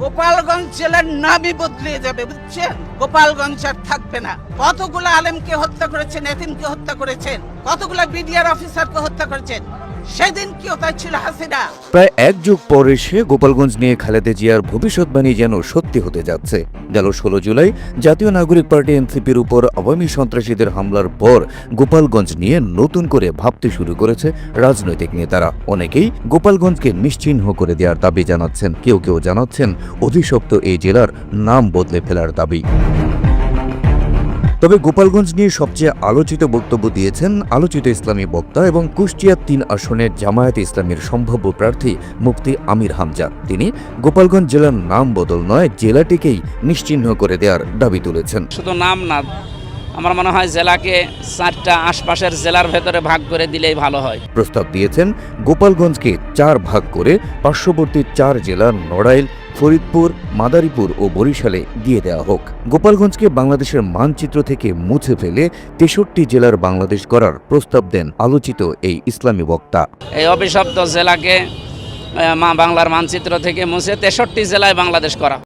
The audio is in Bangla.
গোপালগঞ্জ জেলার নামই বদলে যাবে, বুঝছেন? গোপালগঞ্জ আর থাকবে না। কতগুলো আলেমকে হত্যা করেছেন, এতিমকে হত্যা করেছেন, কতগুলো বিডিআর অফিসারকে হত্যা করেছেন। সেদিন কি ওটা ছিল হাসিনা? প্রায় এক যুগ পর এসে গোপালগঞ্জ নিয়ে খালেদা জিয়ার ভবিষ্যৎবাণী যেন সত্যি হতে যাচ্ছে। গেল 16 জুলাই জাতীয় নাগরিক পার্টি এনসিপির উপর আওয়ামী সন্ত্রাসীদের হামলার পর গোপালগঞ্জ নিয়ে নতুন করে ভাবতে শুরু করেছে রাজনৈতিক নেতারা। অনেকেই গোপালগঞ্জকে নিশ্চিহ্ন করে দেওয়ার দাবি জানাচ্ছেন, কেউ কেউ জানাচ্ছেন অভিশপ্ত এই জেলার নাম বদলে ফেলার দাবি। তবে গোপালগঞ্জ নিয়ে সবচেয়ে আলোচিত বক্তব্য দিয়েছেন আলোচিত ইসলামী বক্তা এবং কুষ্টিয়া 3 আসনের জামায়াতে ইসলামীর সম্ভাব্য প্রার্থী মুফতি আমির হামজা। তিনি গোপালগঞ্জ জেলার নাম বদল নয়, জেলাটিকেই নিশ্চিহ্ন করে দেওয়ার দাবি তুলেছেন। শুধু নাম না, আমার মনে হয় জেলাকে 4টা আশপাশের জেলার ভেতরে ভাগ করে দিলেই ভালো হয়। প্রস্তাব দিয়েছেন গোপালগঞ্জকে 4 ভাগ করে পার্শ্ববর্তী 4 জেলা নড়াইল, ফরিদপুর, মাদারীপুর ও বরিশালে দিয়ে দেওয়া হোক। গোপালগঞ্জকে বাংলাদেশের মানচিত্র থেকে মুছে ফেলে 63 জেলার বাংলাদেশ করার প্রস্তাব দেন আলোচিত এই ইসলামী বক্তা। এই অভিশপ্ত জেলাকে বাংলার মানচিত্র থেকে মুছে 63 জেলায় বাংলাদেশ করা।